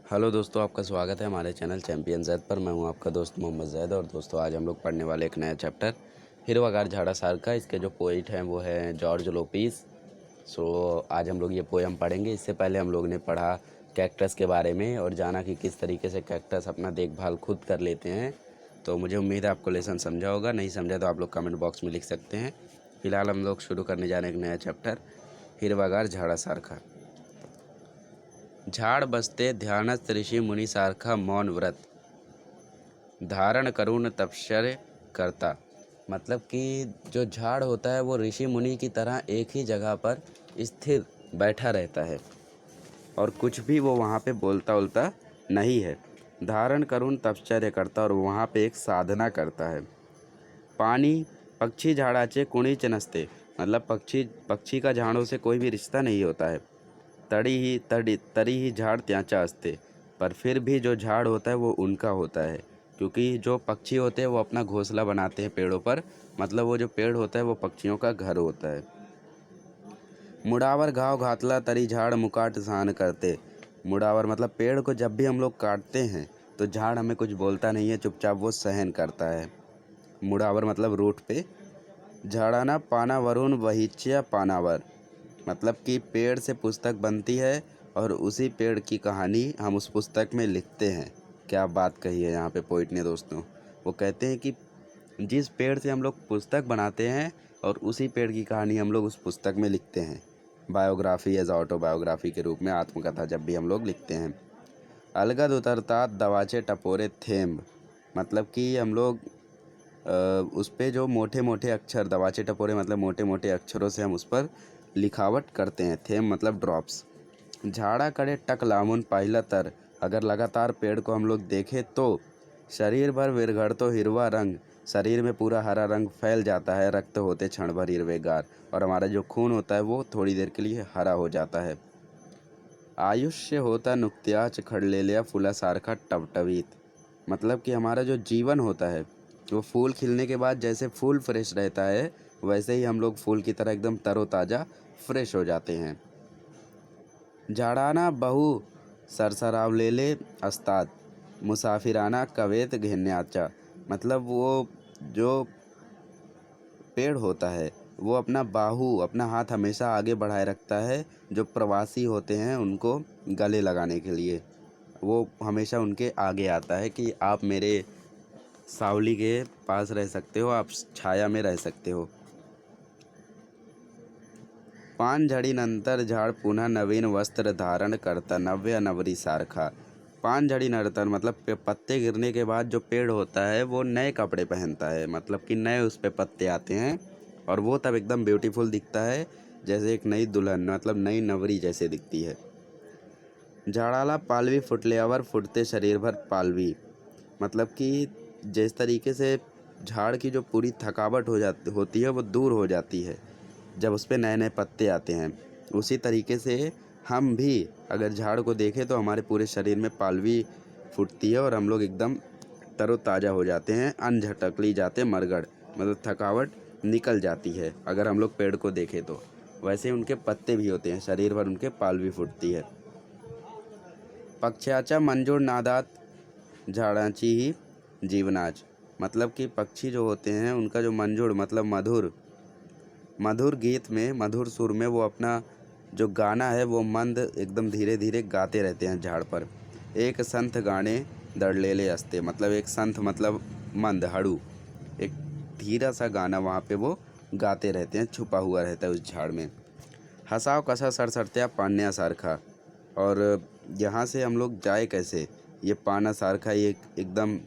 Hello दोस्तों, आपका स्वागत है हमारे चैनल चैंपियन ज़ैद पर। मैं हूं आपका दोस्त मोहम्मद ज़ैद। और दोस्तों, आज हम लोग पढ़ने वाले एक नया चैप्टर हिरवागार झाड़ा सार का। इसके जो पोइट हैं वो हैं जॉर्ज लोपीस। आज हम लोग ये पोएम पढ़ेंगे। इससे पहले हम लोग ने पढ़ा कैक्टस के बारे में और जाना कि किस तरीके से कैक्टस अपना देखभाल खुद कर लेते हैं। तो मुझे उम्मीद है आपको लेसन समझा होगा। नहीं समझा तो आप लोग कमेंट बॉक्स में लिख सकते हैं। फ़िलहाल हम लोग शुरू करने जा रहे हैं एक नया चैप्टर हिरवागार झाड़ा सार का। झाड़ बसते ध्यानस्थ ऋषि मुनि सारखा मौन व्रत धारण करुण तपश्चर्य करता। मतलब कि जो झाड़ होता है वो ऋषि मुनि की तरह एक ही जगह पर स्थिर बैठा रहता है और कुछ भी वो वहाँ पे बोलता उलता नहीं है। धारण करुण तपश्चर्य करता और वहाँ पे एक साधना करता है। पानी पक्षी झाड़ाचे कुणीच नसते। मतलब पक्षी का झाड़ों से कोई भी रिश्ता नहीं होता है। तरी ही झाड़ त्याचा असते। पर फिर भी जो झाड़ होता है वो उनका होता है, क्योंकि जो पक्षी होते हैं वो अपना घोंसला बनाते हैं पेड़ों पर। मतलब वो जो पेड़ होता है वो पक्षियों का घर होता है। मुड़ावर घाव घातला तरी झाड़ मुकाट सहन करते। मुड़ावर मतलब पेड़ को जब भी हम लोग काटते हैं तो झाड़ हमें कुछ बोलता नहीं है, चुपचाप वो सहन करता है। मुड़ावर मतलब रूट पे। झाड़ाना पाना वरुण वहीच्या पानावर। मतलब कि पेड़ से पुस्तक बनती है और उसी पेड़ की कहानी हम उस पुस्तक में लिखते हैं। क्या बात कही है यहाँ पे पोइट ने दोस्तों। वो कहते हैं कि जिस पेड़ से हम लोग पुस्तक बनाते हैं और उसी पेड़ की कहानी हम लोग उस पुस्तक में लिखते हैं। बायोग्राफी एज ऑटोबायोग्राफी के रूप में आत्मकथा जब भी हम लोग लिखते हैं। अलगद उतरता दवाचे टपोरे थेम्ब। मतलब कि हम लोग उस पे जो मोटे मोटे अक्षर, दवाचे टपोरे मतलब मोटे मोटे अक्षरों से हम उस पर लिखावट करते हैं। थेम मतलब ड्रॉप्स। झाड़ा कड़े टक लामुन पाहिला तर। अगर लगातार पेड़ को हम लोग देखें तो शरीर भर विरघड़ तो हिरवा रंग। शरीर में पूरा हरा रंग फैल जाता है। रक्त होते क्षण भर हिरवेगार। और हमारा जो खून होता है वो थोड़ी देर के लिए हरा हो जाता है। आयुष्य होता नुक्त्याच खड़ले लिया फूला सारखा टवटवीत। मतलब कि हमारा जो जीवन होता है वो फूल खिलने के बाद जैसे फूल फ्रेश रहता है वैसे ही हम लोग फूल की तरह एकदम तरोताज़ा फ्रेश हो जाते हैं। झाड़ाना बहु सरसराव ले ले अस्ताद मुसाफिराना कवेत घेन्याचा। मतलब वो जो पेड़ होता है वो अपना अपना हाथ हमेशा आगे बढ़ाए रखता है। जो प्रवासी होते हैं उनको गले लगाने के लिए वो हमेशा उनके आगे आता है कि आप मेरे सावली के पास रह सकते हो, आप छाया में रह सकते हो। पान झडीनंतर झाड़ पुनः नवीन वस्त्र धारण करता नव्य नवरी सारखा। पान झडीनंतर मतलब पत्ते गिरने के बाद जो पेड़ होता है वो नए कपड़े पहनता है। मतलब कि नए उस पे पत्ते आते हैं और वो तब एकदम ब्यूटीफुल दिखता है, जैसे एक नई दुल्हन मतलब नई नवरी जैसे दिखती है। झाड़ाला पालवी फुटल्यावर फुटते शरीर भर पालवी। मतलब कि जिस तरीके से झाड़ की जो पूरी थकावट होती है वो दूर हो जाती है जब उस पे नए नए पत्ते आते हैं। उसी तरीके से हम भी अगर झाड़ को देखें तो हमारे पूरे शरीर में पालवी फूटती है और हम लोग एकदम तरोताज़ा हो जाते हैं। अन झटकली जाते मरगड़ मतलब थकावट निकल जाती है अगर हम लोग पेड़ को देखें तो। वैसे उनके पत्ते भी होते हैं, शरीर भर उनके पालवी फूटती है। पक्ष्याचा मंजूर नादात झाड़ाची ही जीवनाच। मतलब कि पक्षी जो होते हैं उनका जो मंजूर मतलब मधुर मधुर गीत में, मधुर सुर में वो अपना जो गाना है वो मंद एकदम धीरे धीरे गाते रहते हैं झाड़ पर। एक संथ गाने दड़लेले अस्ते। मतलब एक संथ मतलब मंद हड़ू, एक धीरा सा गाना वहाँ पे वो गाते रहते हैं, छुपा हुआ रहता है उस झाड़ में। हसाव कसा सरसरत्या पान्या सारखा। और यहाँ से हम लोग जाए कैसे, ये पाना सारखा ये एकदम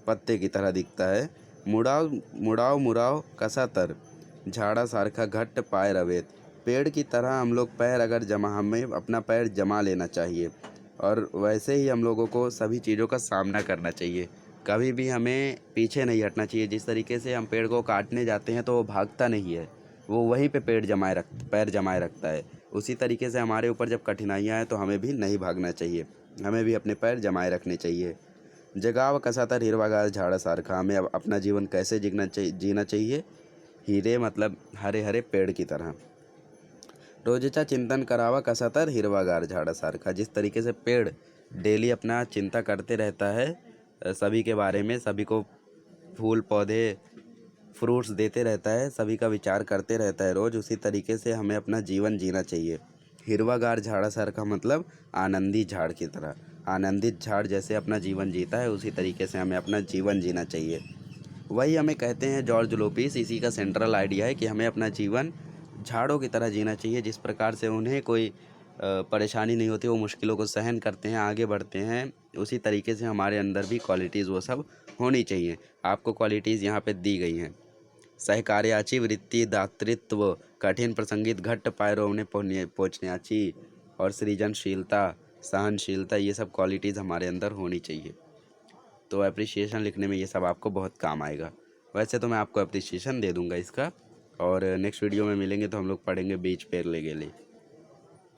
पत्ते की तरह दिखता है। मुड़ाव मुड़ाव मुड़ाव कसा तर झाड़ा सारखा घट्ट पाए रवेत। पेड़ की तरह हम लोग पैर अगर हमें अपना पैर जमा लेना चाहिए और वैसे ही हम लोगों को सभी चीज़ों का सामना करना चाहिए। कभी भी हमें पीछे नहीं हटना चाहिए। जिस तरीके से हम पेड़ को काटने जाते हैं तो वो भागता नहीं है, वो वहीं पे पैर जमाए रखता है। उसी तरीके से हमारे ऊपर जब कठिनाइयाँ हैं तो हमें भी नहीं भागना चाहिए, हमें भी अपने पैर जमाए रखने चाहिए। जगाव कसातर हिरवागार झाड़ा सारखा। हमें अब अपना जीवन कैसे जीना चाहिए। हीरे मतलब हरे हरे पेड़ की तरह। रोजेचा चिंतन करावा कसातर हिरवागार झाडासारखा। जिस तरीके से पेड़ डेली अपना चिंता करते रहता है सभी के बारे में, सभी को फूल पौधे फ्रूट्स देते रहता है, सभी का विचार करते रहता है रोज़, उसी तरीके से हमें अपना जीवन जीना चाहिए। हिरवागार झाड़ासारखा मतलब आनंदी झाड़ की तरह। आनंदित झाड़ जैसे अपना जीवन जीता है उसी तरीके से हमें अपना जीवन जीना चाहिए। वही हमें कहते हैं जॉर्ज लोपिस, इसी का सेंट्रल आइडिया है कि हमें अपना जीवन झाड़ों की तरह जीना चाहिए। जिस प्रकार से उन्हें कोई परेशानी नहीं होती, वो मुश्किलों को सहन करते हैं, आगे बढ़ते हैं, उसी तरीके से हमारे अंदर भी क्वालिटीज़ वो सब होनी चाहिए। आपको क्वालिटीज़ यहाँ पे दी गई हैं। सहकार्याची वृत्ति, दातृत्व, कठिन प्रसंगित घट्ट पायरों पहुँचण्याची और सृजनशीलता, सहनशीलता, ये सब क्वालिटीज़ हमारे अंदर होनी चाहिए। तो एप्रिसिएशन लिखने में ये सब आपको बहुत काम आएगा। वैसे तो मैं आपको एप्रिसिएशन दे दूँगा इसका, और नेक्स्ट वीडियो में मिलेंगे तो हम लोग पढ़ेंगे बीच पेड़ ले गेली।